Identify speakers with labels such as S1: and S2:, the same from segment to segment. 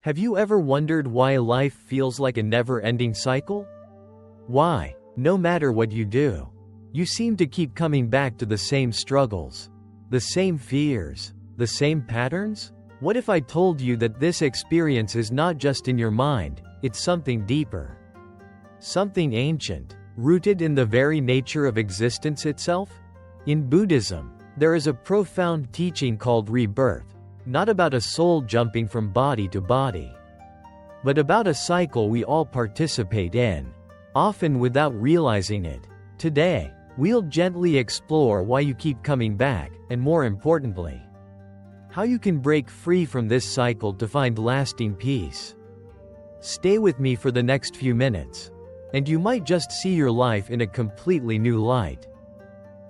S1: Have you ever wondered why life feels like a never-ending cycle? Why, no matter what you do, you seem to keep coming back to the same struggles, the same fears, the same patterns? What if I told you that this experience is not just in your mind, it's something deeper, something ancient, rooted in the very nature of existence itself? In Buddhism, there is a profound teaching called rebirth, not about a soul jumping from body to body, but about a cycle we all participate in, often without realizing it. Today, we'll gently explore why you keep coming back, and more importantly, how you can break free from this cycle to find lasting peace. Stay with me for the next few minutes, and you might just see your life in a completely new light.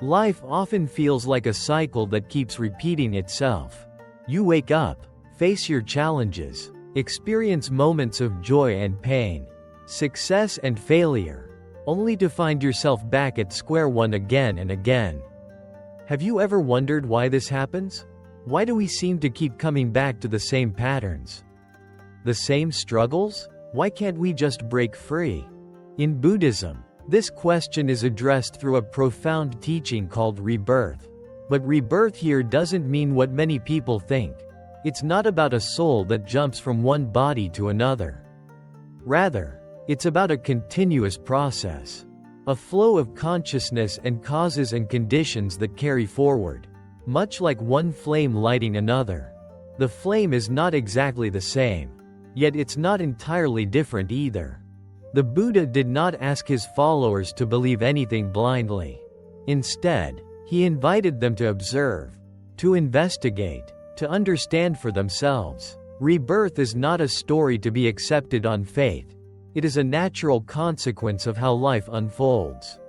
S1: Life often feels like a cycle that keeps repeating itself. You wake up, face your challenges, experience moments of joy and pain, success and failure, only to find yourself back at square one again and again. Have you ever wondered why this happens? Why do we seem to keep coming back to the same patterns? The same struggles? Why can't we just break free? In Buddhism, this question is addressed through a profound teaching called rebirth. But rebirth here doesn't mean what many people think. It's not about a soul that jumps from one body to another. Rather, it's about a continuous process, a flow of consciousness and causes and conditions that carry forward, much like one flame lighting another. The flame is not exactly the same, yet it's not entirely different either. The Buddha did not ask his followers to believe anything blindly. Instead, he invited them to observe, to investigate, to understand for themselves. Rebirth is not a story to be accepted on faith. It is a natural consequence of how life unfolds.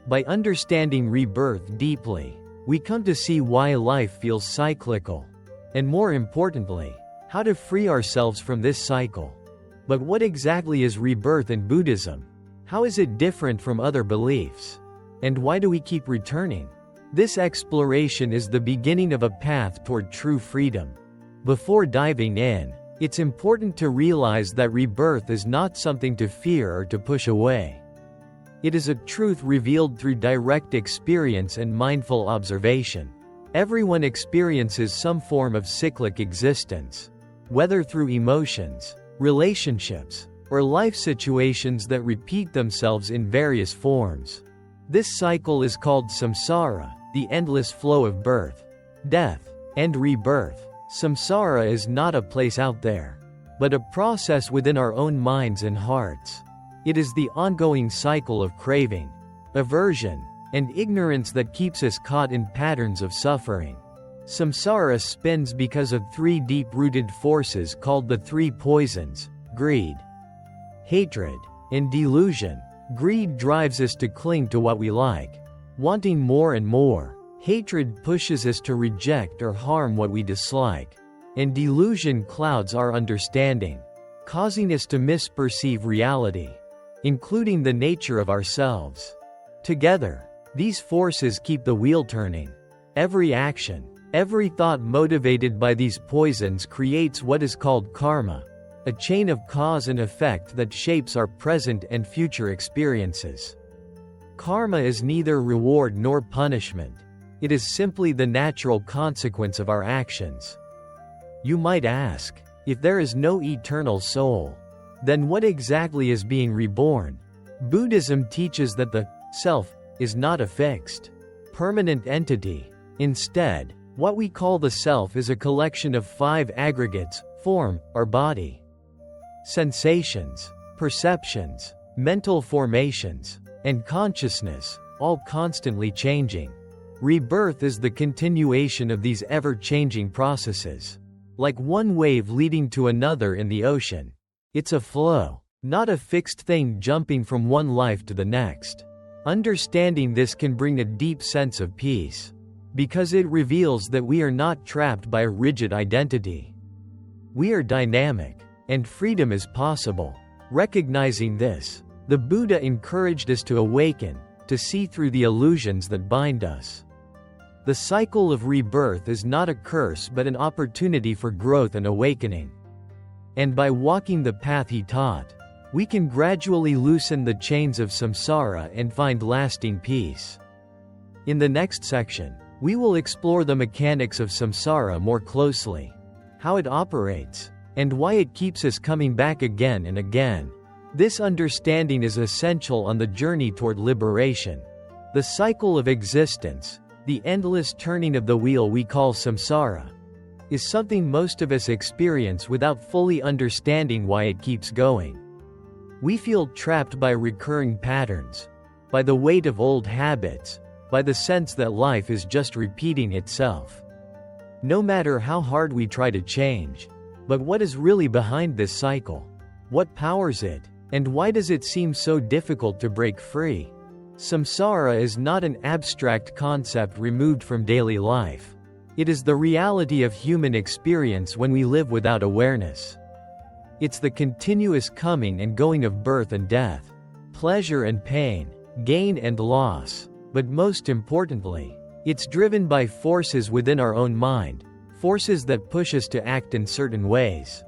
S1: By understanding rebirth deeply, we come to see why life feels cyclical, and more importantly, how to free ourselves from this cycle. But what exactly is rebirth in Buddhism? How is it different from other beliefs? And why do we keep returning? This exploration is the beginning of a path toward true freedom. Before diving in, it's important to realize that rebirth is not something to fear or to push away. It is a truth revealed through direct experience and mindful observation. Everyone experiences some form of cyclic existence, whether through emotions, relationships, or life situations that repeat themselves in various forms. This cycle is called samsara, the endless flow of birth, death, and rebirth. Samsara is not a place out there, but a process within our own minds and hearts. It is the ongoing cycle of craving, aversion, and ignorance that keeps us caught in patterns of suffering. Samsara spins because of three deep-rooted forces called the three poisons: greed, hatred, and delusion. Greed drives us to cling to what we like, wanting more and more. Hatred pushes us to reject or harm what we dislike. And delusion clouds our understanding, causing us to misperceive reality, including the nature of ourselves. Together, these forces keep the wheel turning. Every action, every thought motivated by these poisons creates what is called karma, a chain of cause and effect that shapes our present and future experiences. Karma is neither reward nor punishment. It is simply the natural consequence of our actions. You might ask, if there is no eternal soul, then what exactly is being reborn? Buddhism teaches that the self is not a fixed, permanent entity. Instead, what we call the self is a collection of five aggregates: form, our body, sensations, perceptions, mental formations, and consciousness, all constantly changing. Rebirth is the continuation of these ever-changing processes. Like one wave leading to another in the ocean. It's a flow, not a fixed thing jumping from one life to the next. Understanding this can bring a deep sense of peace, because it reveals that we are not trapped by a rigid identity. We are dynamic, and freedom is possible. Recognizing this, the Buddha encouraged us to awaken, to see through the illusions that bind us. The cycle of rebirth is not a curse but an opportunity for growth and awakening. And by walking the path he taught, we can gradually loosen the chains of samsara and find lasting peace. In the next section, we will explore the mechanics of samsara more closely, how it operates, and why it keeps us coming back again and again. This understanding is essential on the journey toward liberation. The cycle of existence, the endless turning of the wheel we call samsara, is something most of us experience without fully understanding why it keeps going. We feel trapped by recurring patterns, by the weight of old habits, by the sense that life is just repeating itself. No matter how hard we try to change. But what is really behind this cycle? What powers it? And why does it seem so difficult to break free? Samsara is not an abstract concept removed from daily life. It is the reality of human experience when we live without awareness. It's the continuous coming and going of birth and death, pleasure and pain, gain and loss. But most importantly, it's driven by forces within our own mind, forces that push us to act in certain ways,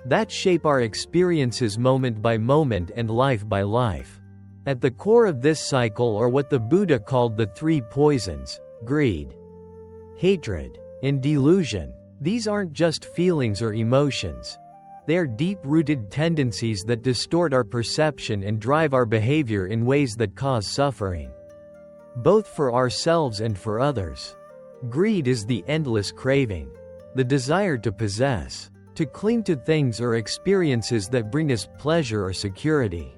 S1: that shape our experiences moment by moment and life by life. At the core of this cycle are what the Buddha called the three poisons: greed, hatred, and delusion. These aren't just feelings or emotions. They are deep-rooted tendencies that distort our perception and drive our behavior in ways that cause suffering, both for ourselves and for others. Greed is the endless craving, the desire to possess, to cling to things or experiences that bring us pleasure or security.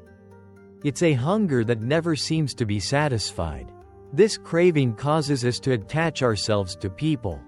S1: It's a hunger that never seems to be satisfied. This craving causes us to attach ourselves to people,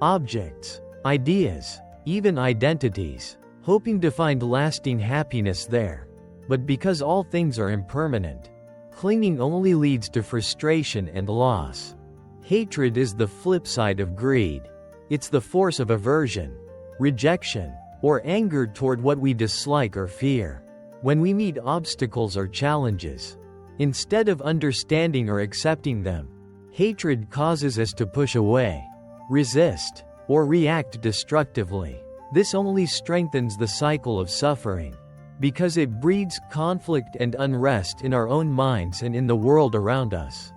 S1: objects, ideas, even identities, hoping to find lasting happiness there. But because all things are impermanent, clinging only leads to frustration and loss. Hatred is the flip side of greed. It's the force of aversion, rejection, or anger toward what we dislike or fear. When we meet obstacles or challenges, instead of understanding or accepting them, hatred causes us to push away, resist, or react destructively. This only strengthens the cycle of suffering, because it breeds conflict and unrest in our own minds and in the world around us.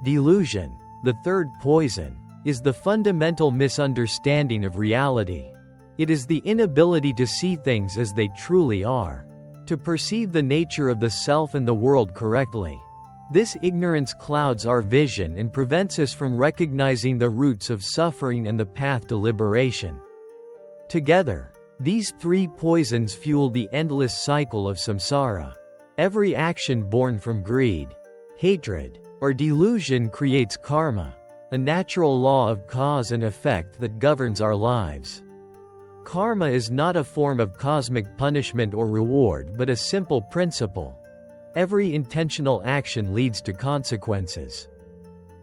S1: Delusion, the third poison, is the fundamental misunderstanding of reality. It is the inability to see things as they truly are, to perceive the nature of the self and the world correctly. This ignorance clouds our vision and prevents us from recognizing the roots of suffering and the path to liberation. Together, these three poisons fuel the endless cycle of samsara. Every action born from greed, hatred, or delusion creates karma, a natural law of cause and effect that governs our lives. Karma is not a form of cosmic punishment or reward but a simple principle. Every intentional action leads to consequences,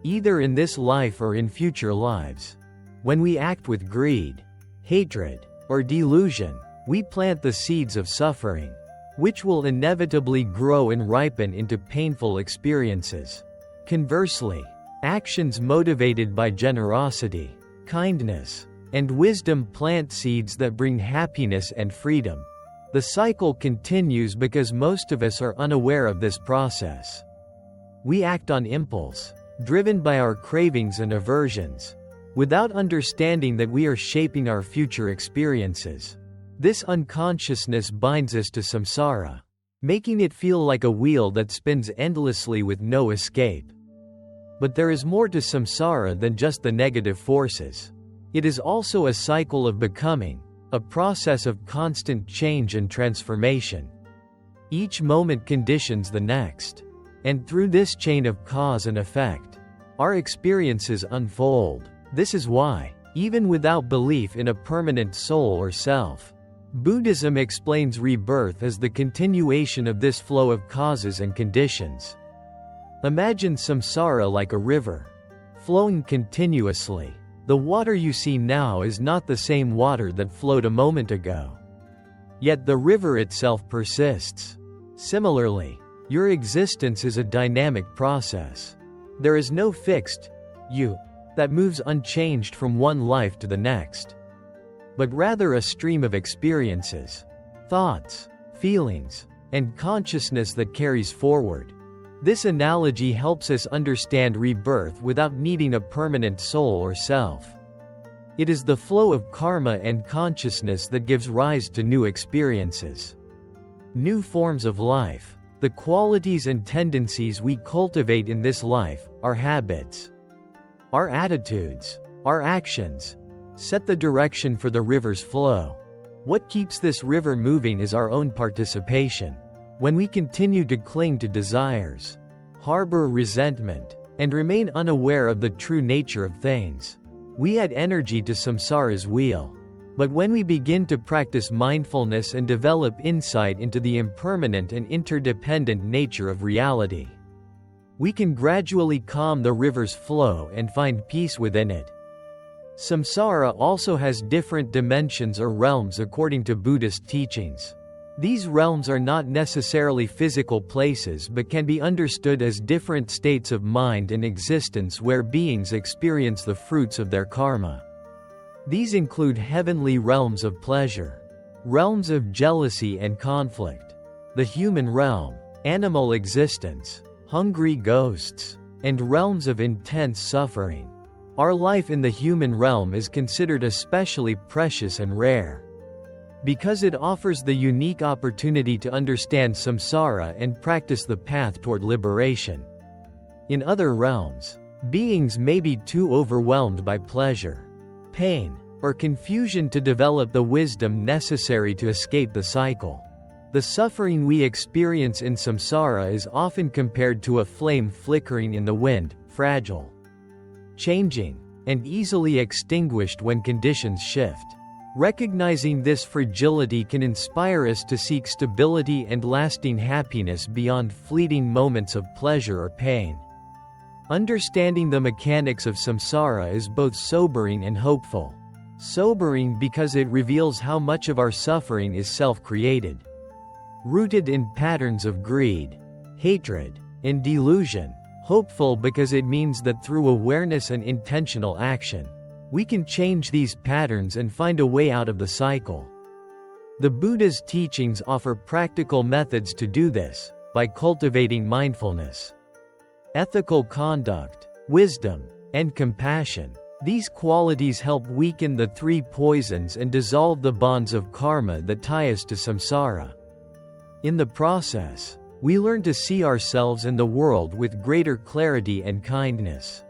S1: either in this life or in future lives. When we act with greed, hatred, or delusion, we plant the seeds of suffering, which will inevitably grow and ripen into painful experiences. Conversely, actions motivated by generosity, kindness, and wisdom plant seeds that bring happiness and freedom. The cycle continues because most of us are unaware of this process. We act on impulse, driven by our cravings and aversions, without understanding that we are shaping our future experiences. This unconsciousness binds us to samsara, making it feel like a wheel that spins endlessly with no escape. But there is more to samsara than just the negative forces. It is also a cycle of becoming, a process of constant change and transformation. Each moment conditions the next, and through this chain of cause and effect, our experiences unfold. This is why, even without belief in a permanent soul or self, Buddhism explains rebirth as the continuation of this flow of causes and conditions. Imagine samsara like a river, flowing continuously. The water you see now is not the same water that flowed a moment ago. Yet the river itself persists. Similarly, your existence is a dynamic process. There is no fixed you that moves unchanged from one life to the next. but rather a stream of experiences, thoughts, feelings, and consciousness that carries forward. This analogy helps us understand rebirth without needing a permanent soul or self. It is the flow of karma and consciousness that gives rise to new experiences, new forms of life. The qualities and tendencies we cultivate in this life, our habits, our attitudes, our actions, set the direction for the river's flow. What keeps this river moving is our own participation. When we continue to cling to desires, harbor resentment, and remain unaware of the true nature of things, we add energy to samsara's wheel. But when we begin to practice mindfulness and develop insight into the impermanent and interdependent nature of reality, we can gradually calm the river's flow and find peace within it. Samsara also has different dimensions or realms according to Buddhist teachings. These realms are not necessarily physical places but can be understood as different states of mind and existence where beings experience the fruits of their karma. These include heavenly realms of pleasure, realms of jealousy and conflict, the human realm, animal existence, hungry ghosts, and realms of intense suffering. Our life in the human realm is considered especially precious and rare, because it offers the unique opportunity to understand samsara and practice the path toward liberation. In other realms, beings may be too overwhelmed by pleasure, pain, or confusion to develop the wisdom necessary to escape the cycle. The suffering we experience in samsara is often compared to a flame flickering in the wind, fragile, changing, and easily extinguished when conditions shift. Recognizing this fragility can inspire us to seek stability and lasting happiness beyond fleeting moments of pleasure or pain. Understanding the mechanics of samsara is both sobering and hopeful. Sobering because it reveals how much of our suffering is self-created, rooted in patterns of greed, hatred, and delusion. Hopeful because it means that through awareness and intentional action, we can change these patterns and find a way out of the cycle. The Buddha's teachings offer practical methods to do this, by cultivating mindfulness, ethical conduct, wisdom, and compassion. These qualities help weaken the three poisons and dissolve the bonds of karma that tie us to samsara. In the process, we learn to see ourselves and the world with greater clarity and kindness.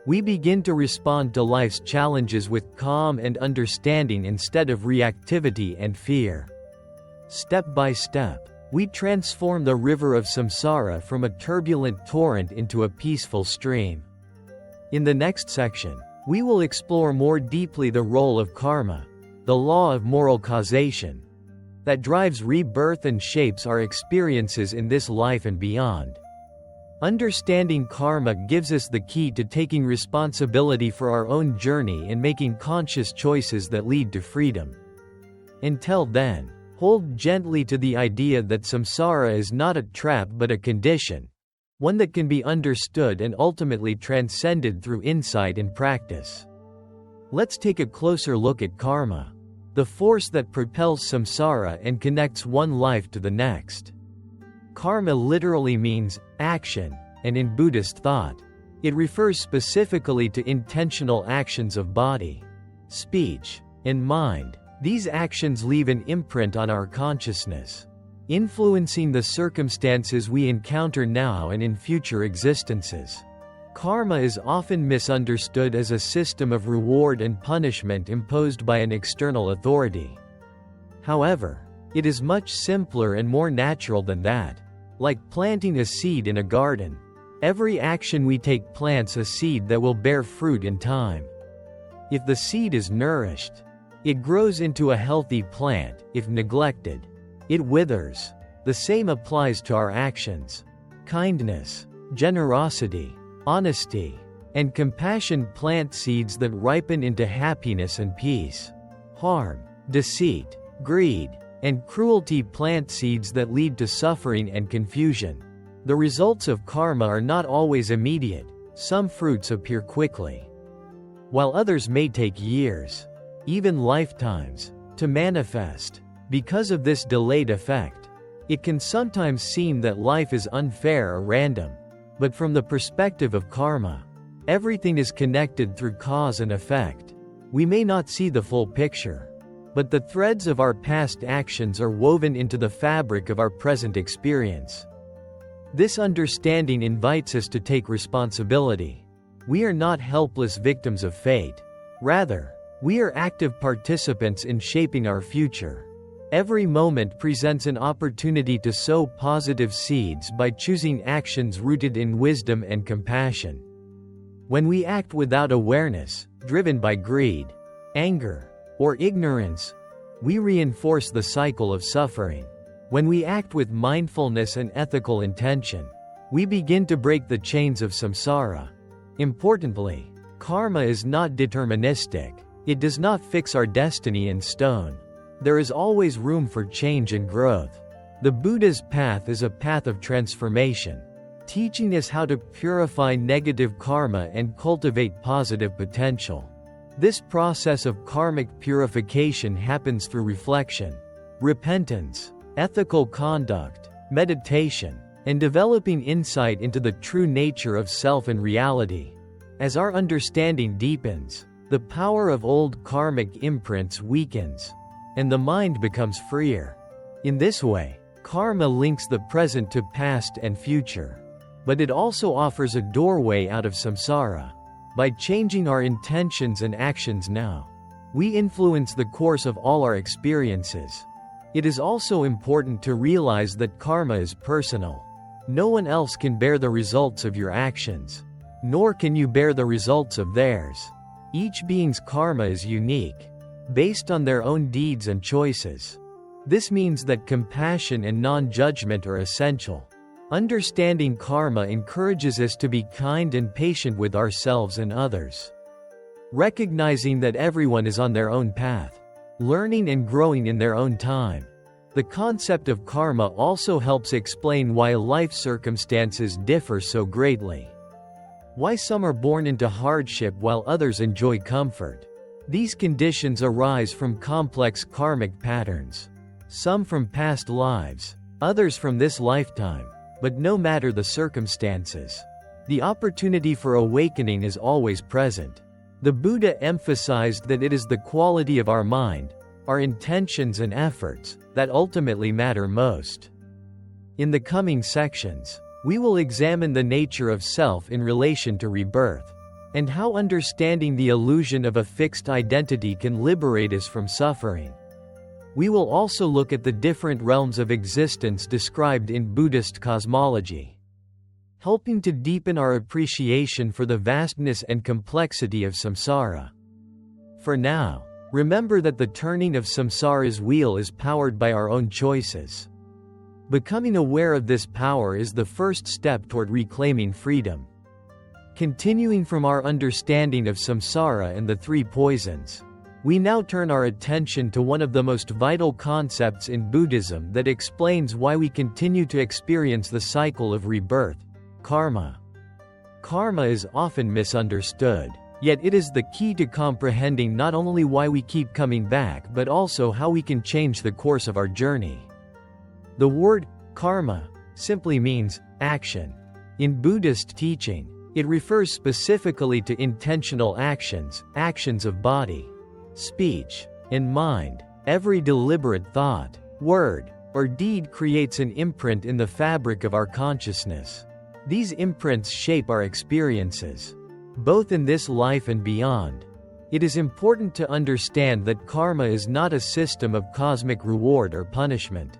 S1: We begin to respond to life's challenges with calm and understanding instead of reactivity and fear. Step by step, we transform the river of samsara from a turbulent torrent into a peaceful stream. In the next section, we will explore more deeply the role of karma, the law of moral causation, that drives rebirth and shapes our experiences in this life and beyond. Understanding karma gives us the key to taking responsibility for our own journey and making conscious choices that lead to freedom. Until then, hold gently to the idea that samsara is not a trap but a condition, one that can be understood and ultimately transcended through insight and practice. Let's take a closer look at karma, the force that propels samsara and connects one life to the next. Karma literally means action, and in Buddhist thought, it refers specifically to intentional actions of body, speech, and mind. These actions leave an imprint on our consciousness, influencing the circumstances we encounter now and in future existences. Karma is often misunderstood as a system of reward and punishment imposed by an external authority. However, it is much simpler and more natural than that. Like planting a seed in a garden, every action we take plants a seed that will bear fruit in time. If the seed is nourished, it grows into a healthy plant. If neglected, it withers. The same applies to our actions. Kindness, generosity, honesty, and compassion plant seeds that ripen into happiness and peace. Harm, deceit, greed, and cruelty plant seeds that lead to suffering and confusion. The results of karma are not always immediate. Some fruits appear quickly, while others may take years. even lifetimes, to manifest. Because of this delayed effect, it can sometimes seem that life is unfair or random. But from the perspective of karma, everything is connected through cause and effect. We may not see the full picture, but the threads of our past actions are woven into the fabric of our present experience. This understanding invites us to take responsibility. We are not helpless victims of fate. Rather, we are active participants in shaping our future. Every moment presents an opportunity to sow positive seeds by choosing actions rooted in wisdom and compassion. When we act without awareness, driven by greed, anger, or ignorance, we reinforce the cycle of suffering. When we act with mindfulness and ethical intention, we begin to break the chains of samsara. Importantly, karma is not deterministic. It does not fix our destiny in stone. There is always room for change and growth. The Buddha's path is a path of transformation, teaching us how to purify negative karma and cultivate positive potential. This process of karmic purification happens through reflection, repentance, ethical conduct, meditation, and developing insight into the true nature of self and reality. As our understanding deepens, the power of old karmic imprints weakens, and the mind becomes freer. In this way, karma links the present to past and future. But it also offers a doorway out of samsara. By changing our intentions and actions now, we influence the course of all our experiences. It is also important to realize that karma is personal. No one else can bear the results of your actions, nor can you bear the results of theirs. Each being's karma is unique, based on their own deeds and choices. This means that compassion and non-judgment are essential. Understanding karma encourages us to be kind and patient with ourselves and others. Recognizing that everyone is on their own path, learning and growing in their own time. The concept of karma also helps explain why life circumstances differ so greatly. Why some are born into hardship while others enjoy comfort. These conditions arise from complex karmic patterns. Some from past lives, others from this lifetime. But no matter the circumstances, the opportunity for awakening is always present. The Buddha emphasized that it is the quality of our mind, our intentions and efforts, that ultimately matter most. In the coming sections, we will examine the nature of self in relation to rebirth, and how understanding the illusion of a fixed identity can liberate us from suffering. We will also look at the different realms of existence described in Buddhist cosmology, helping to deepen our appreciation for the vastness and complexity of samsara. For now, remember that the turning of samsara's wheel is powered by our own choices. Becoming aware of this power is the first step toward reclaiming freedom. Continuing from our understanding of samsara and the three poisons, we now turn our attention to one of the most vital concepts in Buddhism that explains why we continue to experience the cycle of rebirth: karma. Karma is often misunderstood, yet it is the key to comprehending not only why we keep coming back but also how we can change the course of our journey. The word karma simply means action. In Buddhist teaching, it refers specifically to intentional actions, actions of body, speech, and mind. Every deliberate thought, word, or deed creates an imprint in the fabric of our consciousness. These imprints shape our experiences, both in this life and beyond. It is important to understand that karma is not a system of cosmic reward or punishment.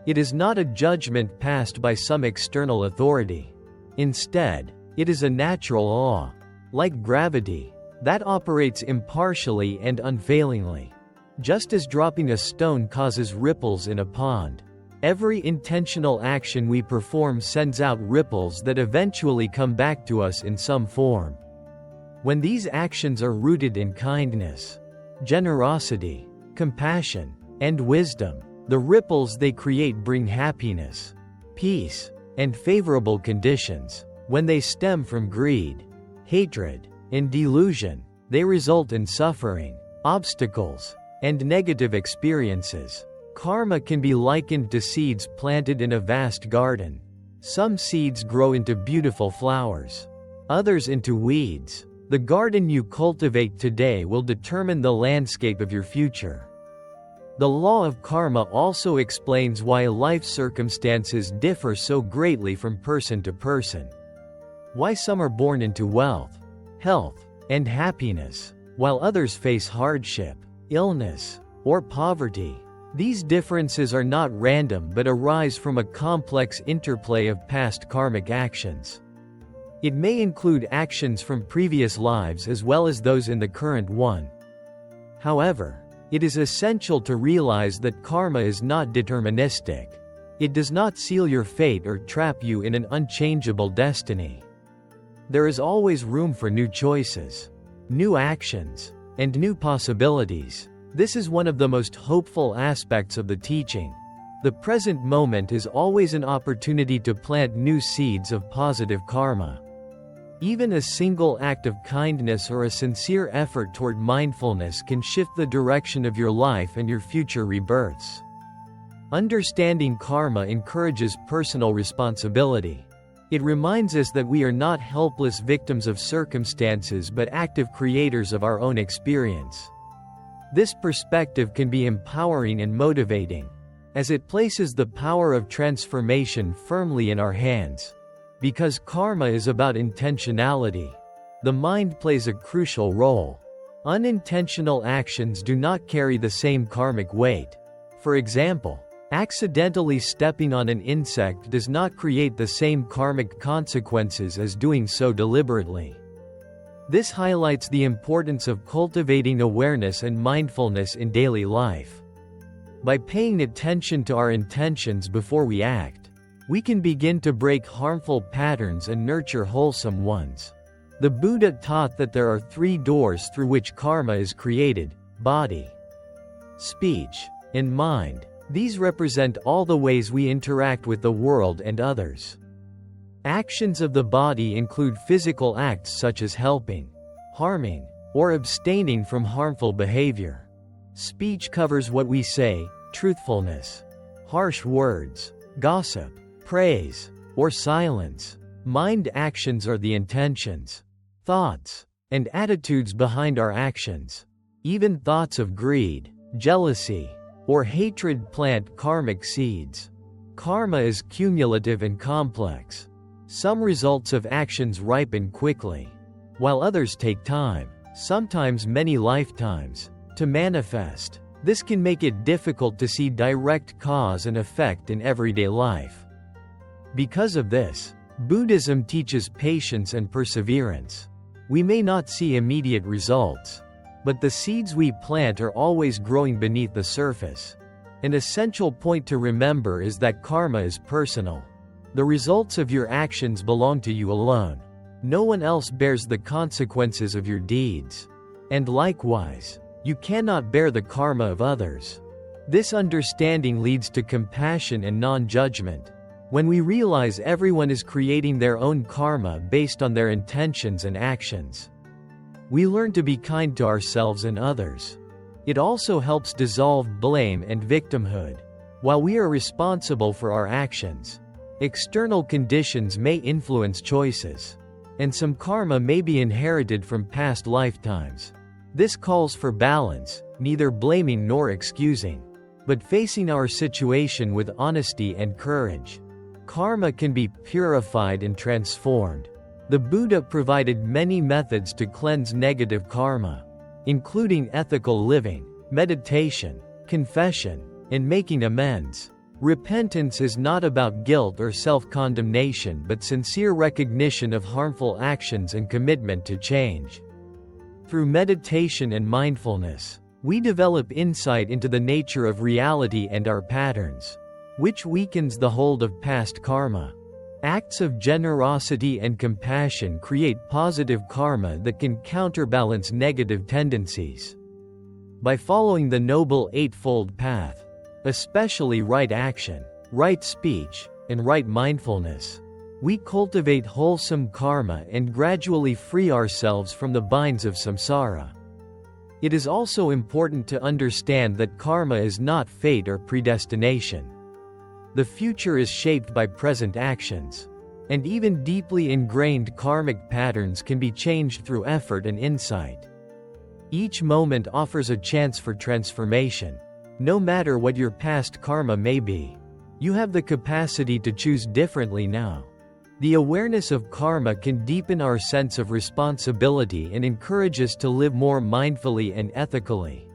S1: It is not a judgment passed by some external authority. Instead, it is a natural law, like gravity, that operates impartially and unfailingly. Just as dropping a stone causes ripples in a pond, every intentional action we perform sends out ripples that eventually come back to us in some form. When these actions are rooted in kindness, generosity, compassion, and wisdom, the ripples they create bring happiness, peace, and favorable conditions. When they stem from greed, hatred, and delusion, they result in suffering, obstacles, and negative experiences. Karma can be likened to seeds planted in a vast garden. Some seeds grow into beautiful flowers, others into weeds. The garden you cultivate today will determine the landscape of your future. The law of karma also explains why life circumstances differ so greatly from person to person. Why some are born into wealth, health, and happiness, while others face hardship, illness, or poverty. These differences are not random but arise from a complex interplay of past karmic actions. It may include actions from previous lives as well as those in the current one. However, it is essential to realize that karma is not deterministic. It does not seal your fate or trap you in an unchangeable destiny. There is always room for new choices, new actions, and new possibilities. This is one of the most hopeful aspects of the teaching. The present moment is always an opportunity to plant new seeds of positive karma. Even a single act of kindness or a sincere effort toward mindfulness can shift the direction of your life and your future rebirths. Understanding karma encourages personal responsibility. It reminds us that we are not helpless victims of circumstances but active creators of our own experience. This perspective can be empowering and motivating, as it places the power of transformation firmly in our hands. Because karma is about intentionality, the mind plays a crucial role. Unintentional actions do not carry the same karmic weight. For example, accidentally stepping on an insect does not create the same karmic consequences as doing so deliberately. This highlights the importance of cultivating awareness and mindfulness in daily life. By paying attention to our intentions before we act, we can begin to break harmful patterns and nurture wholesome ones. The Buddha taught that there are 3 doors through which karma is created: body, speech, and mind. These represent all the ways we interact with the world and others. Actions of the body include physical acts such as helping, harming, or abstaining from harmful behavior. Speech covers what we say, truthfulness, harsh words, gossip, praise, or silence. Mind actions are the intentions, thoughts, and attitudes behind our actions. Even thoughts of greed, jealousy, or hatred plant karmic seeds. Karma is cumulative and complex. Some results of actions ripen quickly, while others take time, sometimes many lifetimes, to manifest. This can make it difficult to see direct cause and effect in everyday life. Because of this, Buddhism teaches patience and perseverance. We may not see immediate results, but the seeds we plant are always growing beneath the surface. An essential point to remember is that karma is personal. The results of your actions belong to you alone. No one else bears the consequences of your deeds. And likewise, you cannot bear the karma of others. This understanding leads to compassion and non-judgment. When we realize everyone is creating their own karma based on their intentions and actions, we learn to be kind to ourselves and others. It also helps dissolve blame and victimhood. While we are responsible for our actions, external conditions may influence choices, and some karma may be inherited from past lifetimes. This calls for balance, neither blaming nor excusing, but facing our situation with honesty and courage. Karma can be purified and transformed. The Buddha provided many methods to cleanse negative karma, including ethical living, meditation, confession, and making amends. Repentance is not about guilt or self-condemnation but sincere recognition of harmful actions and commitment to change. Through meditation and mindfulness, we develop insight into the nature of reality and our patterns, which weakens the hold of past karma. Acts of generosity and compassion create positive karma that can counterbalance negative tendencies. By following the Noble Eightfold Path, especially right action, right speech, and right mindfulness, we cultivate wholesome karma and gradually free ourselves from the binds of samsara. It is also important to understand that karma is not fate or predestination. The future is shaped by present actions. And even deeply ingrained karmic patterns can be changed through effort and insight. Each moment offers a chance for transformation. No matter what your past karma may be, you have the capacity to choose differently now. The awareness of karma can deepen our sense of responsibility and encourage us to live more mindfully and ethically.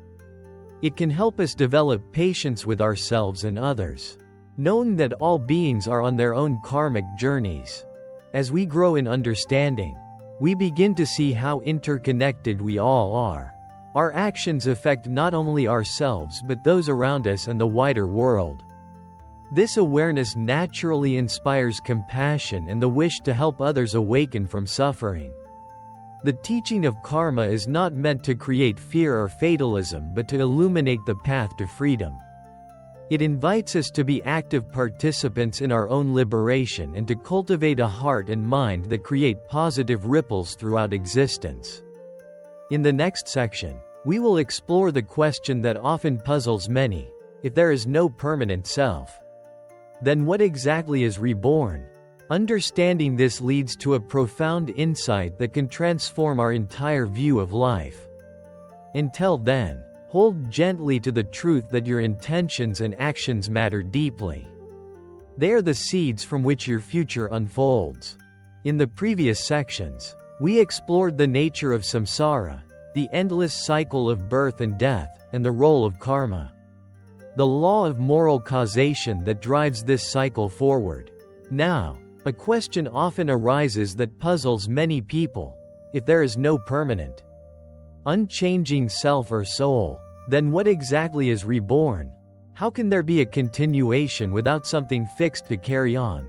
S1: It can help us develop patience with ourselves and others, knowing that all beings are on their own karmic journeys. As we grow in understanding, we begin to see how interconnected we all are. Our actions affect not only ourselves but those around us and the wider world. This awareness naturally inspires compassion and the wish to help others awaken from suffering. The teaching of karma is not meant to create fear or fatalism but to illuminate the path to freedom. It invites us to be active participants in our own liberation and to cultivate a heart and mind that create positive ripples throughout existence. In the next section, we will explore the question that often puzzles many: if there is no permanent self, then what exactly is reborn? Understanding this leads to a profound insight that can transform our entire view of life. Until then, hold gently to the truth that your intentions and actions matter deeply. They are the seeds from which your future unfolds. In the previous sections, we explored the nature of samsara, the endless cycle of birth and death, and the role of karma, the law of moral causation that drives this cycle forward. Now, a question often arises that puzzles many people: if there is no permanent, unchanging self or soul, then what exactly is reborn? How can there be a continuation without something fixed to carry on?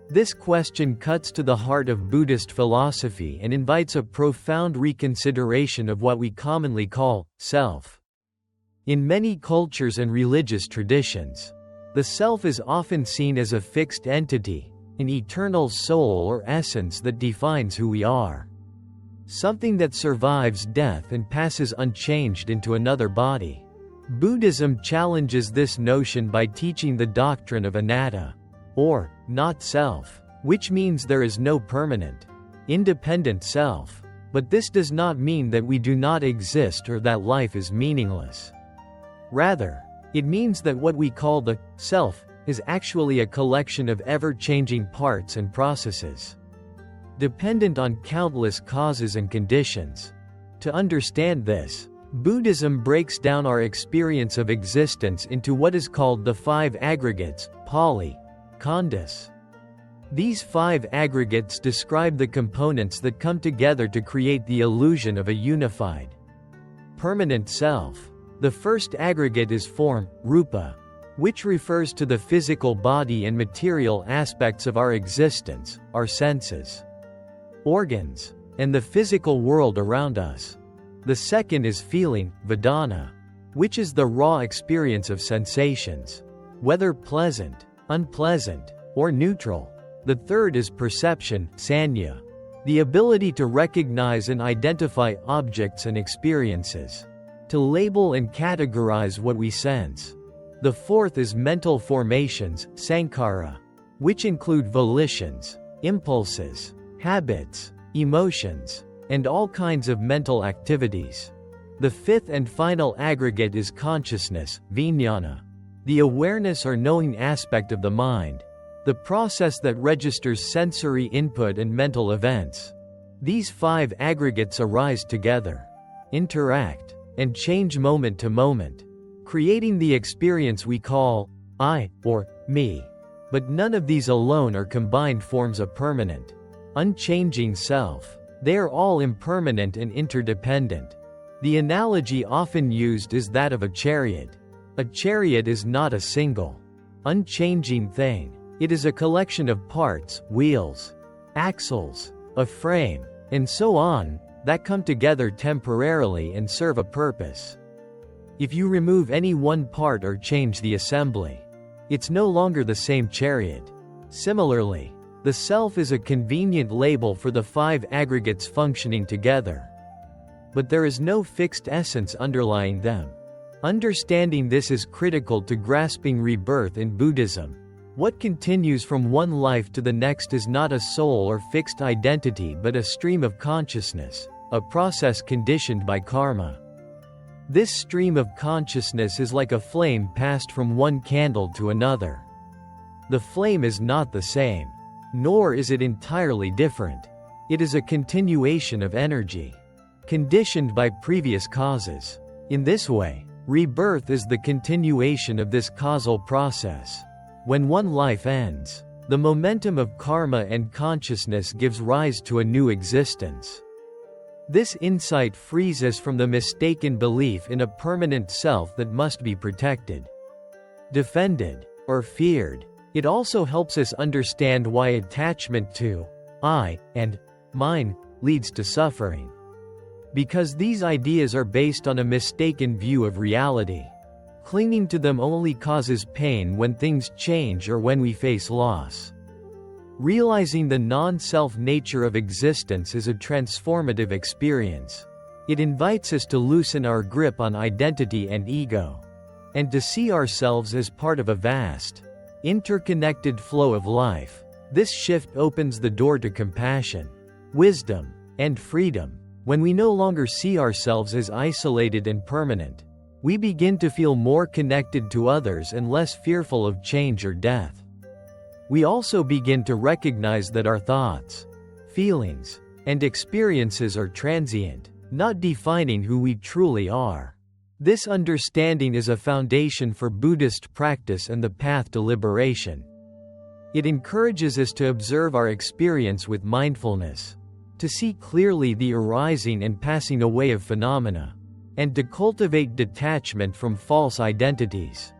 S1: This question cuts to the heart of Buddhist philosophy and invites a profound reconsideration of what we commonly call self. In many cultures and religious traditions, the self is often seen as a fixed entity, an eternal soul or essence that defines who we are. Something that survives death and passes unchanged into another body. Buddhism challenges this notion by teaching the doctrine of anatta, or not self, which means there is no permanent, independent self. But this does not mean that we do not exist or that life is meaningless. Rather, it means that what we call the self is actually a collection of ever-changing parts and processes, dependent on countless causes and conditions. To understand this, Buddhism breaks down our experience of existence into what is called the 5 aggregates, Pali, Khandhas. These 5 aggregates describe the components that come together to create the illusion of a unified, permanent self. The first aggregate is form, rupa, which refers to the physical body and material aspects of our existence, our senses, organs, and the physical world around us. The second is feeling, vedana, which is the raw experience of sensations, whether pleasant, unpleasant, or neutral. The third is perception, sanya, the ability to recognize and identify objects and experiences, to label and categorize what we sense. The fourth is mental formations, sankhara, which include volitions, impulses, habits, emotions, and all kinds of mental activities. The fifth and final aggregate is consciousness, vijnana, the awareness or knowing aspect of the mind, the process that registers sensory input and mental events. These 5 aggregates arise together, interact, and change moment to moment, creating the experience we call I or me. But none of these alone or combined forms a permanent, unchanging self. They are all impermanent and interdependent. The analogy often used is that of a chariot. A chariot is not a single, unchanging thing. It is a collection of parts, wheels, axles, a frame, and so on, that come together temporarily and serve a purpose. If you remove any one part or change the assembly, it's no longer the same chariot. Similarly, the self is a convenient label for the 5 aggregates functioning together. but there is no fixed essence underlying them. Understanding this is critical to grasping rebirth in Buddhism. What continues from one life to the next is not a soul or fixed identity but a stream of consciousness, a process conditioned by karma. This stream of consciousness is like a flame passed from one candle to another. The flame is not the same, nor is it entirely different. It is a continuation of energy, conditioned by previous causes. In this way, rebirth is the continuation of this causal process. When one life ends, the momentum of karma and consciousness gives rise to a new existence. This insight frees us from the mistaken belief in a permanent self that must be protected, defended, or feared. It also helps us understand why attachment to I and mine leads to suffering. Because these ideas are based on a mistaken view of reality. Clinging to them only causes pain when things change or when we face loss. Realizing the non-self nature of existence is a transformative experience. It invites us to loosen our grip on identity and ego, and to see ourselves as part of a vast, interconnected flow of life. This shift opens the door to compassion, wisdom, and freedom. When we no longer see ourselves as isolated and permanent, we begin to feel more connected to others and less fearful of change or death. We also begin to recognize that our thoughts, feelings, and experiences are transient, not defining who we truly are. This understanding is a foundation for Buddhist practice and the path to liberation. It encourages us to observe our experience with mindfulness, to see clearly the arising and passing away of phenomena, and to cultivate detachment from false identities.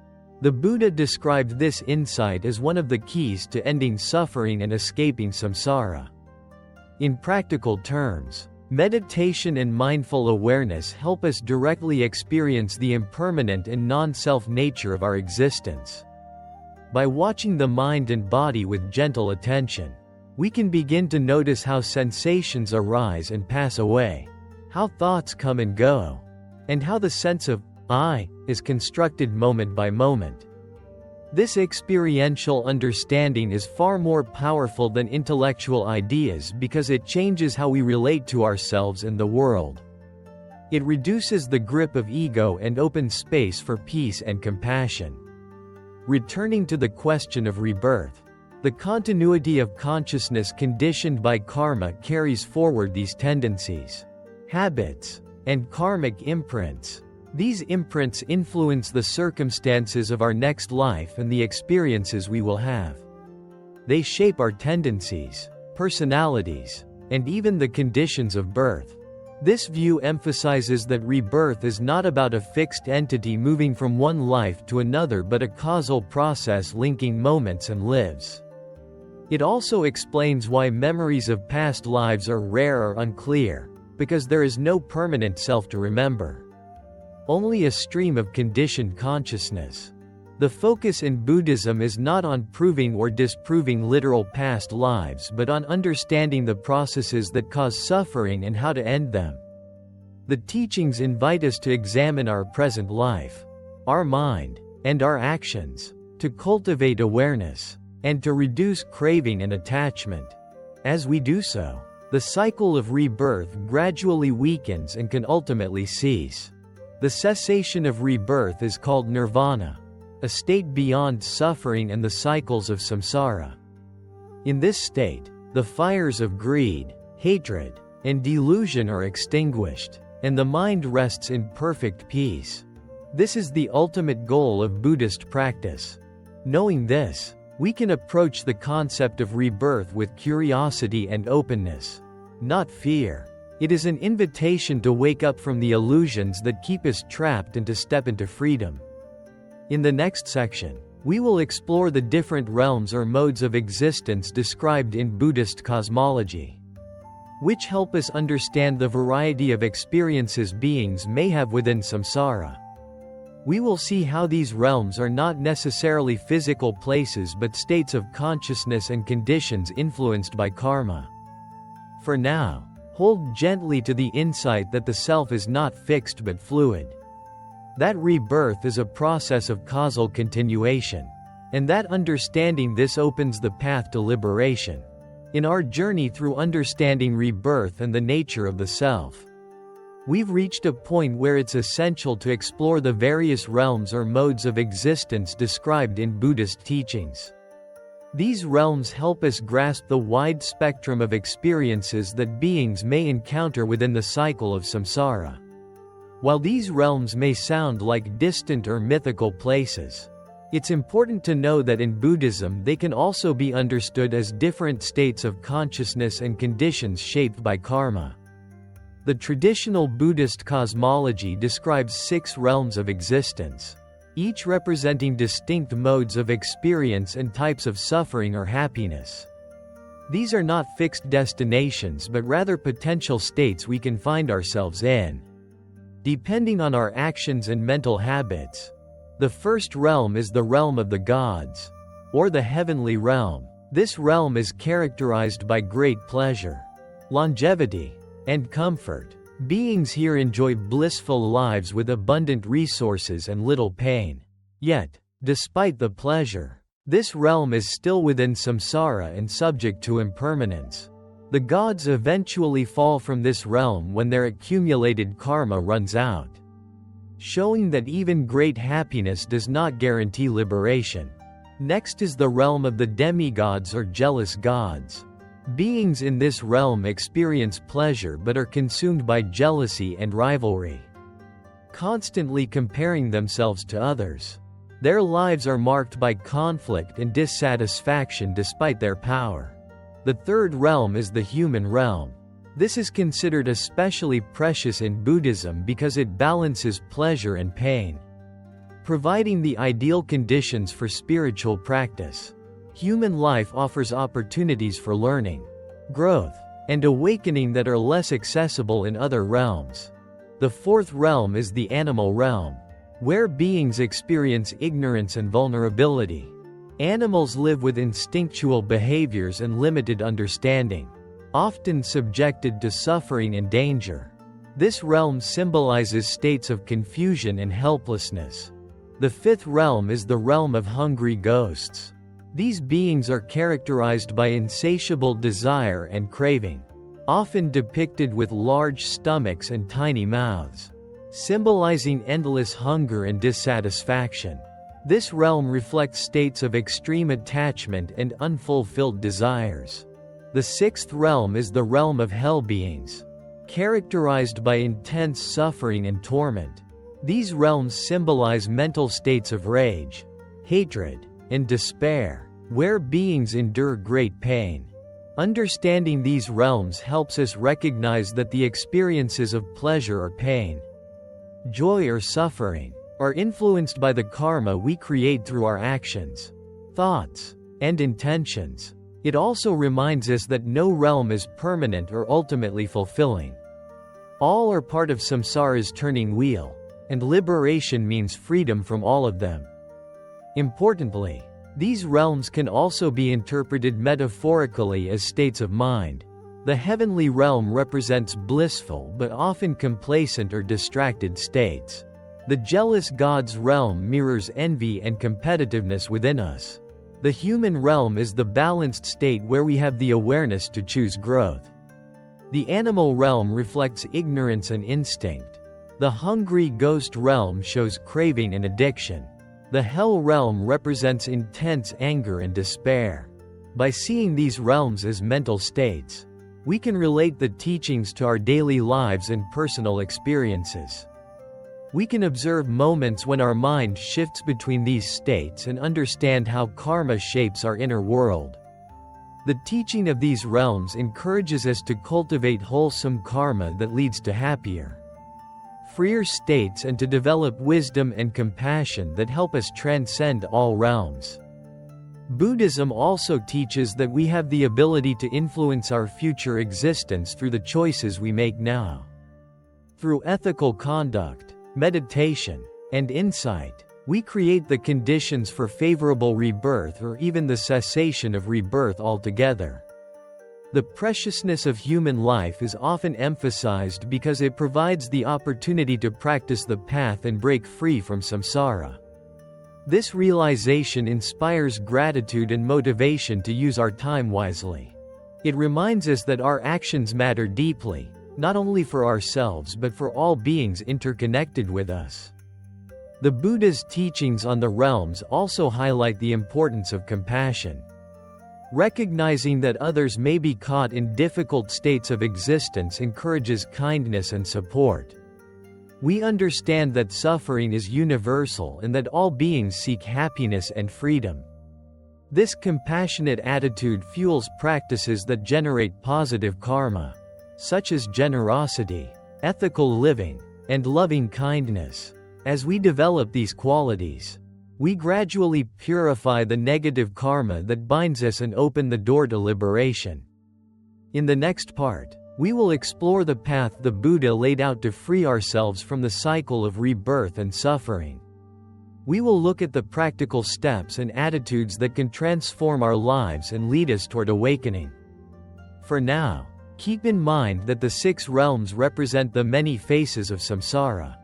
S1: The Buddha described this insight as one of the keys to ending suffering and escaping samsara. In practical terms, meditation and mindful awareness help us directly experience the impermanent and non-self nature of our existence. By watching the mind and body with gentle attention, we can begin to notice how sensations arise and pass away, how thoughts come and go, and how the sense of I is constructed moment by moment. This experiential understanding is far more powerful than intellectual ideas because it changes how we relate to ourselves and the world. It reduces the grip of ego and opens space for peace and compassion. Returning to the question of rebirth, the continuity of consciousness conditioned by karma carries forward these tendencies, habits, and karmic imprints. These imprints influence the circumstances of our next life and the experiences we will have. They shape our tendencies, personalities, and even the conditions of birth. This view emphasizes that rebirth is not about a fixed entity moving from one life to another but a causal process linking moments and lives. It also explains why memories of past lives are rare or unclear, because there is no permanent self to remember. Only a stream of conditioned consciousness. The focus in Buddhism is not on proving or disproving literal past lives but on understanding the processes that cause suffering and how to end them. The teachings invite us to examine our present life, our mind, and our actions, to cultivate awareness, and to reduce craving and attachment. As we do so, the cycle of rebirth gradually weakens and can ultimately cease. The cessation of rebirth is called nirvana, a state beyond suffering and the cycles of samsara. In this state, the fires of greed, hatred, and delusion are extinguished, and the mind rests in perfect peace. This is the ultimate goal of Buddhist practice. Knowing this, we can approach the concept of rebirth with curiosity and openness, not fear. It is an invitation to wake up from the illusions that keep us trapped and to step into freedom. In the next section, we will explore the different realms or modes of existence described in Buddhist cosmology, which help us understand the variety of experiences beings may have within samsara. We will see how these realms are not necessarily physical places but states of consciousness and conditions influenced by karma. For now, Hold gently to the insight that the self is not fixed but fluid. That rebirth is a process of causal continuation. And that understanding this opens the path to liberation. In our journey through understanding rebirth and the nature of the self, we've reached a point where it's essential to explore the various realms or modes of existence described in Buddhist teachings. These realms help us grasp the wide spectrum of experiences that beings may encounter within the cycle of samsara. While these realms may sound like distant or mythical places, it's important to know that in Buddhism they can also be understood as different states of consciousness and conditions shaped by karma. The traditional Buddhist cosmology describes 6 realms of existence, each representing distinct modes of experience and types of suffering or happiness. These are not fixed destinations but rather potential states we can find ourselves in, depending on our actions and mental habits. The first realm is the realm of the gods, or the heavenly realm. This realm is characterized by great pleasure, longevity, and comfort. Beings here enjoy blissful lives with abundant resources and little pain. Yet, despite the pleasure, this realm is still within samsara and subject to impermanence. The gods eventually fall from this realm when their accumulated karma runs out, showing that even great happiness does not guarantee liberation. Next is the realm of the demigods or jealous gods. Beings in this realm experience pleasure but are consumed by jealousy and rivalry, constantly comparing themselves to others. Their lives are marked by conflict and dissatisfaction despite their power. The third realm is the human realm. This is considered especially precious in Buddhism because it balances pleasure and pain, providing the ideal conditions for spiritual practice. Human life offers opportunities for learning, growth, and awakening that are less accessible in other realms. The fourth realm is the animal realm, where beings experience ignorance and vulnerability. Animals live with instinctual behaviors and limited understanding, often subjected to suffering and danger. This realm symbolizes states of confusion and helplessness. The fifth realm is the realm of hungry ghosts. These beings are characterized by insatiable desire and craving, often depicted with large stomachs and tiny mouths, symbolizing endless hunger and dissatisfaction. This realm reflects states of extreme attachment and unfulfilled desires. The sixth realm is the realm of hell beings, characterized by intense suffering and torment. These realms symbolize mental states of rage, hatred, and despair, where beings endure great pain. Understanding these realms helps us recognize that the experiences of pleasure or pain, joy or suffering, are influenced by the karma we create through our actions, thoughts, and intentions. It also reminds us that no realm is permanent or ultimately fulfilling. All are part of samsara's turning wheel, and liberation means freedom from all of them. Importantly, these realms can also be interpreted metaphorically as states of mind. The heavenly realm represents blissful but often complacent or distracted states. The jealous god's realm mirrors envy and competitiveness within us. The human realm is the balanced state where we have the awareness to choose growth. The animal realm reflects ignorance and instinct. The hungry ghost realm shows craving and addiction. The hell realm represents intense anger and despair. By seeing these realms as mental states, we can relate the teachings to our daily lives and personal experiences. We can observe moments when our mind shifts between these states and understand how karma shapes our inner world. The teaching of these realms encourages us to cultivate wholesome karma that leads to happier, freer states and to develop wisdom and compassion that help us transcend all realms. Buddhism also teaches that we have the ability to influence our future existence through the choices we make now. Through ethical conduct, meditation, and insight, we create the conditions for favorable rebirth or even the cessation of rebirth altogether. The preciousness of human life is often emphasized because it provides the opportunity to practice the path and break free from samsara. This realization inspires gratitude and motivation to use our time wisely. It reminds us that our actions matter deeply, not only for ourselves but for all beings interconnected with us. The Buddha's teachings on the realms also highlight the importance of compassion. Recognizing that others may be caught in difficult states of existence encourages kindness and support. We understand that suffering is universal and that all beings seek happiness and freedom. This compassionate attitude fuels practices that generate positive karma, such as generosity, ethical living, and loving kindness. As we develop these qualities, we gradually purify the negative karma that binds us and open the door to liberation. In the next part, we will explore the path the Buddha laid out to free ourselves from the cycle of rebirth and suffering. We will look at the practical steps and attitudes that can transform our lives and lead us toward awakening. For now, keep in mind that the 6 realms represent the many faces of samsara.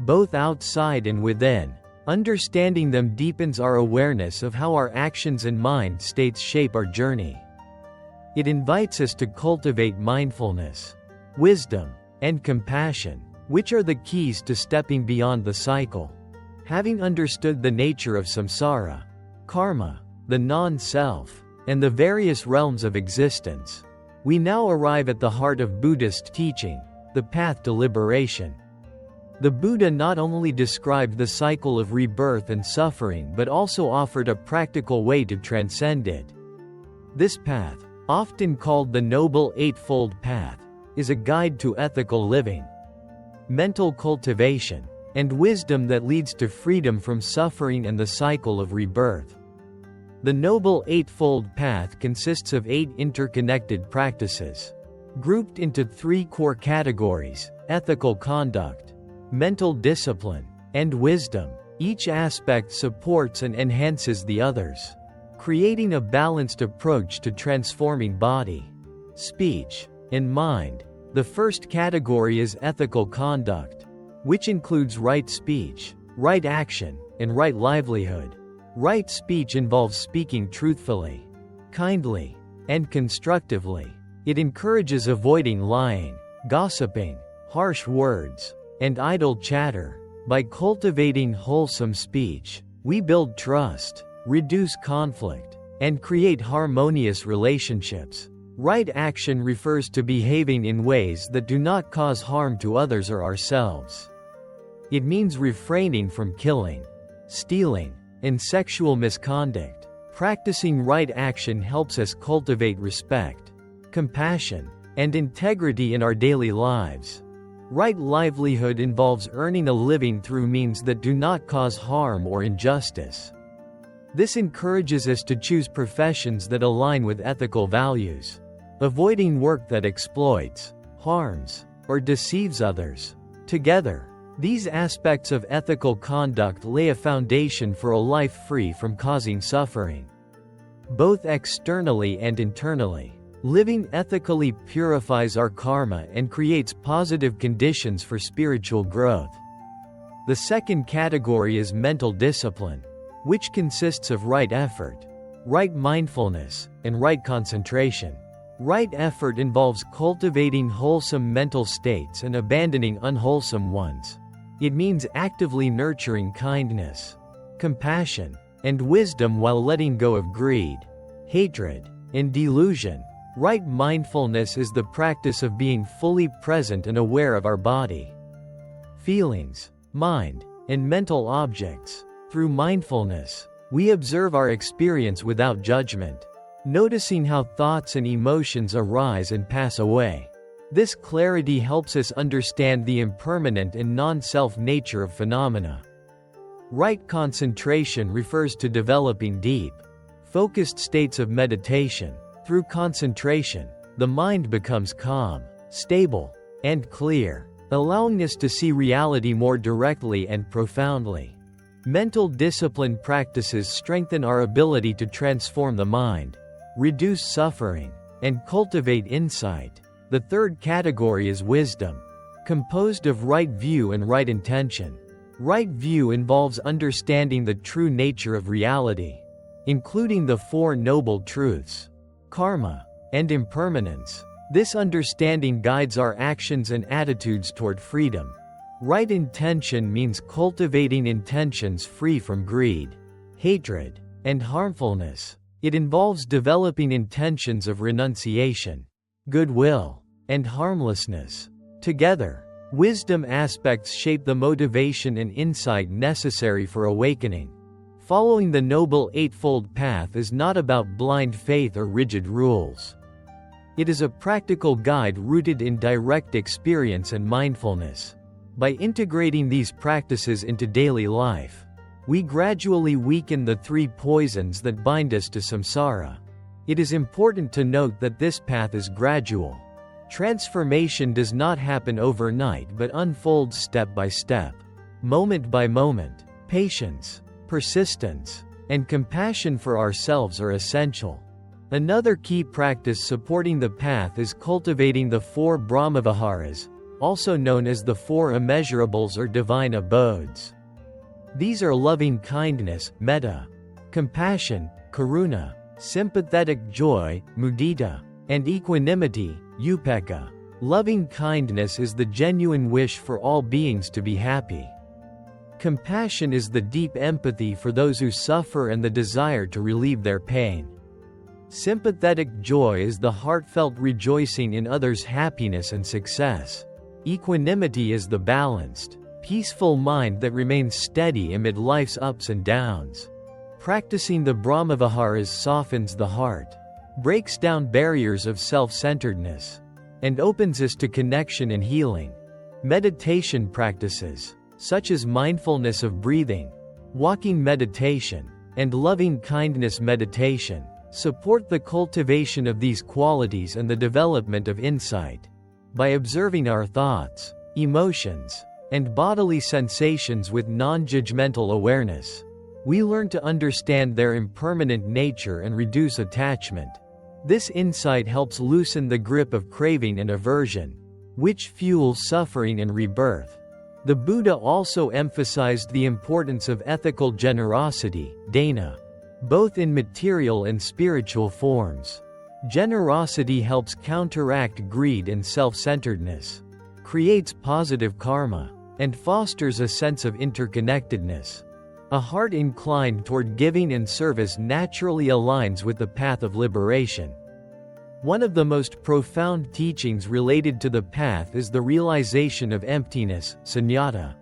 S1: Both outside and within, understanding them deepens our awareness of how our actions and mind states shape our journey. It invites us to cultivate mindfulness, wisdom, and compassion, which are the keys to stepping beyond the cycle. Having understood the nature of samsara, karma, the non-self, and the various realms of existence, we now arrive at the heart of Buddhist teaching, the path to liberation. The Buddha not only described the cycle of rebirth and suffering but also offered a practical way to transcend it. This path, often called the Noble Eightfold Path, is a guide to ethical living, mental cultivation, and wisdom that leads to freedom from suffering and the cycle of rebirth. The Noble Eightfold Path consists of 8 interconnected practices, grouped into 3 core categories: ethical conduct, mental discipline, and wisdom. Each aspect supports and enhances the others, creating a balanced approach to transforming body, speech, and mind. The first category is ethical conduct, which includes right speech, right action, and right livelihood. Right speech involves speaking truthfully, kindly, and constructively. It encourages avoiding lying, gossiping, harsh words, and idle chatter. By cultivating wholesome speech, we build trust, reduce conflict, and create harmonious relationships. Right action refers to behaving in ways that do not cause harm to others or ourselves. It means refraining from killing, stealing, and sexual misconduct. Practicing right action helps us cultivate respect, compassion, and integrity in our daily lives. Right livelihood involves earning a living through means that do not cause harm or injustice. This encourages us to choose professions that align with ethical values, avoiding work that exploits, harms, or deceives others. Together, these aspects of ethical conduct lay a foundation for a life free from causing suffering, both externally and internally. Living ethically purifies our karma and creates positive conditions for spiritual growth. The second category is mental discipline, which consists of right effort, right mindfulness, and right concentration. Right effort involves cultivating wholesome mental states and abandoning unwholesome ones. It means actively nurturing kindness, compassion, and wisdom while letting go of greed, hatred, and delusion. Right mindfulness is the practice of being fully present and aware of our body, feelings, mind, and mental objects. Through mindfulness, we observe our experience without judgment, noticing how thoughts and emotions arise and pass away. This clarity helps us understand the impermanent and non-self nature of phenomena. Right concentration refers to developing deep, focused states of meditation. Through concentration, the mind becomes calm, stable, and clear, allowing us to see reality more directly and profoundly. Mental discipline practices strengthen our ability to transform the mind, reduce suffering, and cultivate insight. The third category is wisdom, composed of right view and right intention. Right view involves understanding the true nature of reality, including the Four Noble Truths, karma, and impermanence. This understanding guides our actions and attitudes toward freedom. Right intention means cultivating intentions free from greed, hatred, and harmfulness. It involves developing intentions of renunciation, goodwill, and harmlessness. Together, wisdom aspects shape the motivation and insight necessary for awakening. Following the Noble Eightfold Path is not about blind faith or rigid rules. It is a practical guide rooted in direct experience and mindfulness. By integrating these practices into daily life, we gradually weaken the three poisons that bind us to samsara. It is important to note that this path is gradual. Transformation does not happen overnight but unfolds step by step, moment by moment. Patience, persistence, and compassion for ourselves are essential. Another key practice supporting the path is cultivating the four Brahmaviharas, also known as the four immeasurables or divine abodes. These are loving kindness, metta, compassion, karuna, sympathetic joy, mudita, and equanimity, upekkha. Loving kindness is the genuine wish for all beings to be happy. Compassion is the deep empathy for those who suffer and the desire to relieve their pain. Sympathetic joy is the heartfelt rejoicing in others' happiness and success. Equanimity is the balanced, peaceful mind that remains steady amid life's ups and downs. Practicing the Brahmaviharas softens the heart, breaks down barriers of self-centeredness, and opens us to connection and healing. Meditation practices, such as mindfulness of breathing, walking meditation, and loving kindness meditation, support the cultivation of these qualities and the development of insight. By observing our thoughts, emotions, and bodily sensations with non-judgmental awareness, we learn to understand their impermanent nature and reduce attachment. This insight helps loosen the grip of craving and aversion, which fuels suffering and rebirth. The Buddha also emphasized the importance of ethical generosity, dana, both in material and spiritual forms. Generosity helps counteract greed and self-centeredness, creates positive karma, and fosters a sense of interconnectedness. A heart inclined toward giving and service naturally aligns with the path of liberation. One of the most profound teachings related to the path is the realization of emptiness, sunyata.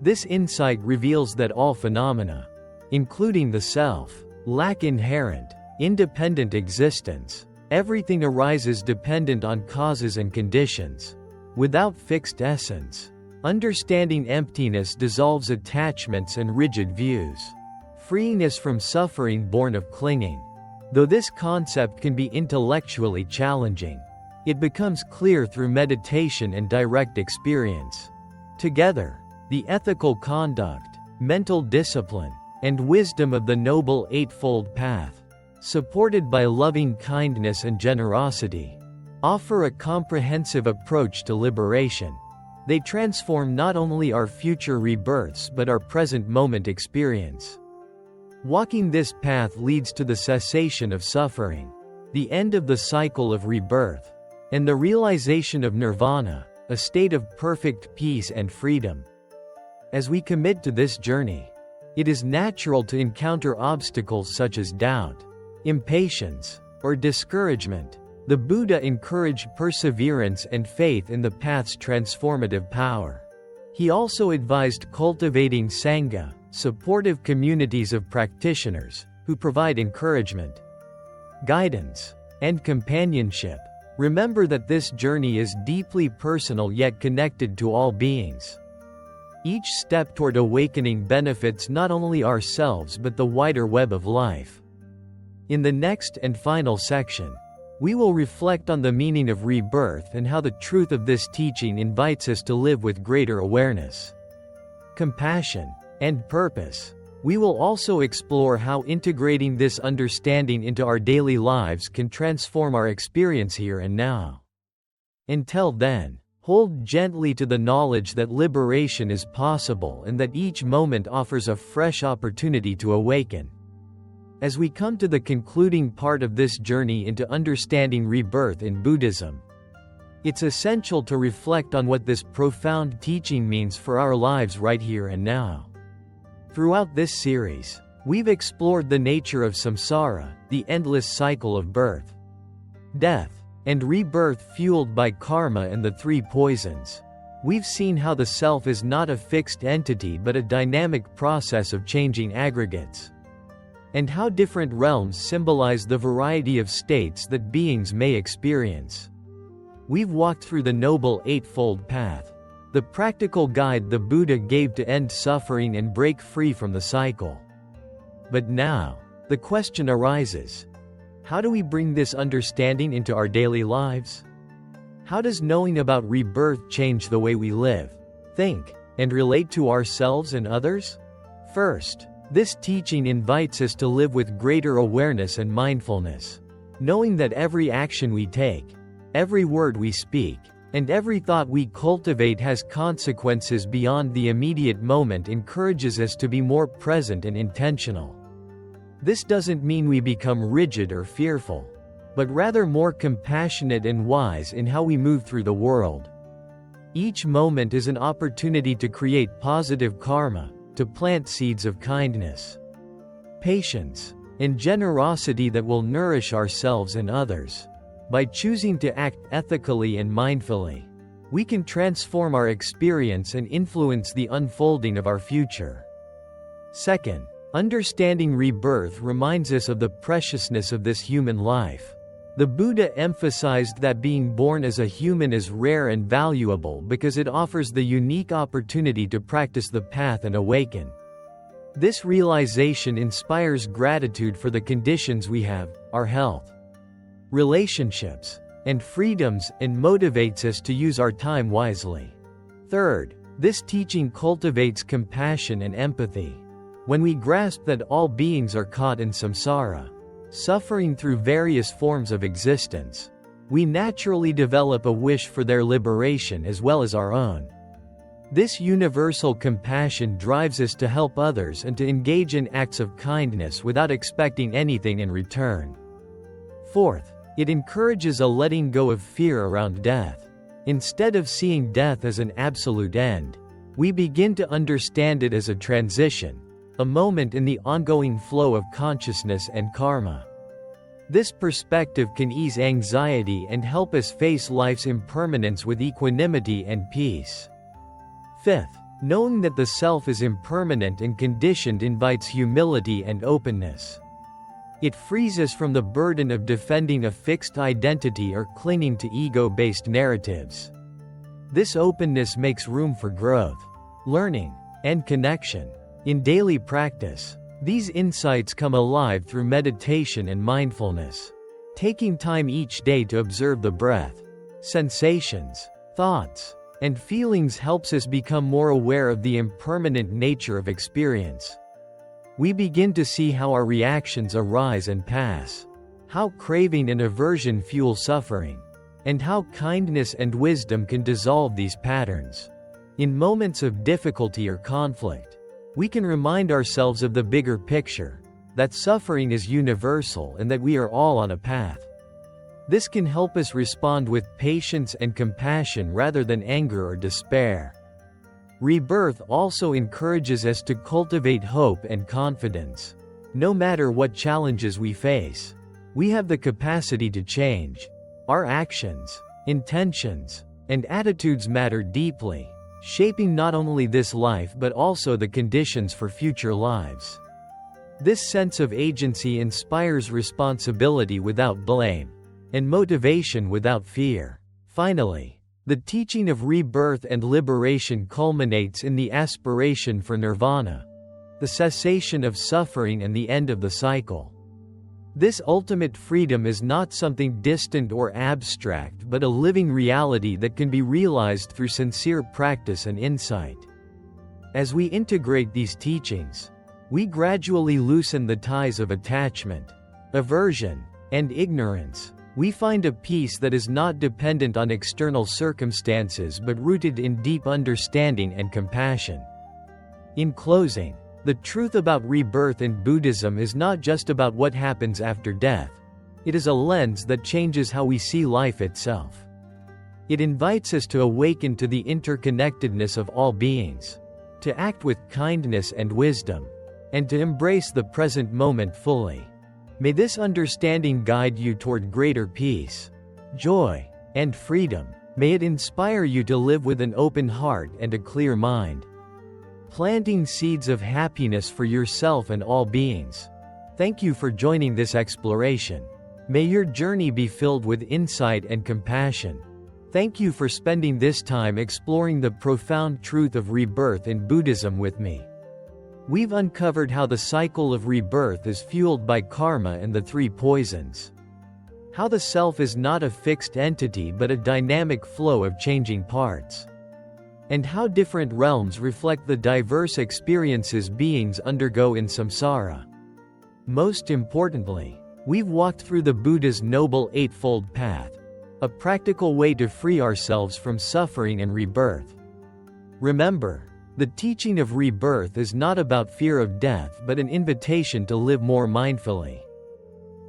S1: This insight reveals that all phenomena, including the self, lack inherent, independent existence. Everything arises dependent on causes and conditions, without fixed essence. Understanding emptiness dissolves attachments and rigid views, freeing us from suffering born of clinging. Though this concept can be intellectually challenging, it becomes clear through meditation and direct experience. Together, the ethical conduct, mental discipline, and wisdom of the Noble Eightfold Path, supported by loving kindness and generosity, offer a comprehensive approach to liberation. They transform not only our future rebirths but our present moment experience. Walking this path leads to the cessation of suffering, the end of the cycle of rebirth, and the realization of nirvana, a state of perfect peace and freedom. As we commit to this journey, it is natural to encounter obstacles such as doubt, impatience, or discouragement. The Buddha encouraged perseverance and faith in the path's transformative power. He also advised cultivating sangha, supportive communities of practitioners, who provide encouragement, guidance, and companionship. Remember that this journey is deeply personal yet connected to all beings. Each step toward awakening benefits not only ourselves but the wider web of life. In the next and final section, we will reflect on the meaning of rebirth and how the truth of this teaching invites us to live with greater awareness, compassion, and purpose. We will also explore how integrating this understanding into our daily lives can transform our experience here and now. Until then, hold gently to the knowledge that liberation is possible and that each moment offers a fresh opportunity to awaken. As we come to the concluding part of this journey into understanding rebirth in Buddhism, it's essential to reflect on what this profound teaching means for our lives right here and now. Throughout this series, we've explored the nature of samsara, the endless cycle of birth, death, and rebirth fueled by karma and the three poisons. We've seen how the self is not a fixed entity but a dynamic process of changing aggregates, and how different realms symbolize the variety of states that beings may experience. We've walked through the Noble Eightfold Path, the practical guide the Buddha gave to end suffering and break free from the cycle. But now, the question arises: how do we bring this understanding into our daily lives? How does knowing about rebirth change the way we live, think, and relate to ourselves and others? First, this teaching invites us to live with greater awareness and mindfulness. Knowing that every action we take, every word we speak, and every thought we cultivate has consequences beyond the immediate moment encourages us to be more present and intentional. This doesn't mean we become rigid or fearful, but rather more compassionate and wise in how we move through the world. Each moment is an opportunity to create positive karma, to plant seeds of kindness, patience, and generosity that will nourish ourselves and others. By choosing to act ethically and mindfully, we can transform our experience and influence the unfolding of our future. Second, understanding rebirth reminds us of the preciousness of this human life. The Buddha emphasized that being born as a human is rare and valuable because it offers the unique opportunity to practice the path and awaken. This realization inspires gratitude for the conditions we have, our health, relationships, and freedoms, and motivates us to use our time wisely. Third, this teaching cultivates compassion and empathy. When we grasp that all beings are caught in samsara, suffering through various forms of existence, we naturally develop a wish for their liberation as well as our own. This universal compassion drives us to help others and to engage in acts of kindness without expecting anything in return. Fourth, it encourages a letting go of fear around death. Instead of seeing death as an absolute end, we begin to understand it as a transition, a moment in the ongoing flow of consciousness and karma. This perspective can ease anxiety and help us face life's impermanence with equanimity and peace. Fifth, knowing that the self is impermanent and conditioned invites humility and openness. It frees us from the burden of defending a fixed identity or clinging to ego-based narratives. This openness makes room for growth, learning, and connection. In daily practice, these insights come alive through meditation and mindfulness. Taking time each day to observe the breath, sensations, thoughts, and feelings helps us become more aware of the impermanent nature of experience. We begin to see how our reactions arise and pass, how craving and aversion fuel suffering, and how kindness and wisdom can dissolve these patterns. In moments of difficulty or conflict, we can remind ourselves of the bigger picture, that suffering is universal and that we are all on a path. This can help us respond with patience and compassion rather than anger or despair. Rebirth also encourages us to cultivate hope and confidence. No matter what challenges we face, we have the capacity to change. Our actions, intentions, and attitudes matter deeply, shaping not only this life but also the conditions for future lives. This sense of agency inspires responsibility without blame, and motivation without fear. Finally, the teaching of rebirth and liberation culminates in the aspiration for nirvana, the cessation of suffering and the end of the cycle. This ultimate freedom is not something distant or abstract but a living reality that can be realized through sincere practice and insight. As we integrate these teachings, we gradually loosen the ties of attachment, aversion, and ignorance. We find a peace that is not dependent on external circumstances but rooted in deep understanding and compassion. In closing, the truth about rebirth in Buddhism is not just about what happens after death. It is a lens that changes how we see life itself. It invites us to awaken to the interconnectedness of all beings, to act with kindness and wisdom, and to embrace the present moment fully. May this understanding guide you toward greater peace, joy, and freedom. May it inspire you to live with an open heart and a clear mind, planting seeds of happiness for yourself and all beings. Thank you for joining this exploration. May your journey be filled with insight and compassion. Thank you for spending this time exploring the profound truth of rebirth in Buddhism with me. We've uncovered how the cycle of rebirth is fueled by karma and the three poisons. How the self is not a fixed entity but a dynamic flow of changing parts. And how different realms reflect the diverse experiences beings undergo in samsara. Most importantly, we've walked through the Buddha's Noble Eightfold Path, a practical way to free ourselves from suffering and rebirth. Remember, the teaching of rebirth is not about fear of death but an invitation to live more mindfully,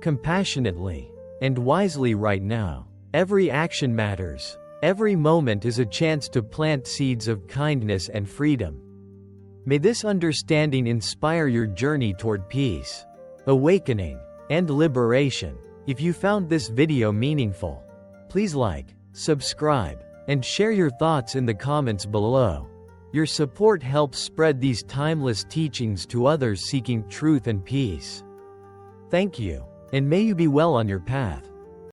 S1: compassionately, and wisely right now. Every action matters. Every moment is a chance to plant seeds of kindness and freedom. May this understanding inspire your journey toward peace, awakening, and liberation. If you found this video meaningful, please like, subscribe, and share your thoughts in the comments below. Your support helps spread these timeless teachings to others seeking truth and peace. Thank you, and may you be well on your path.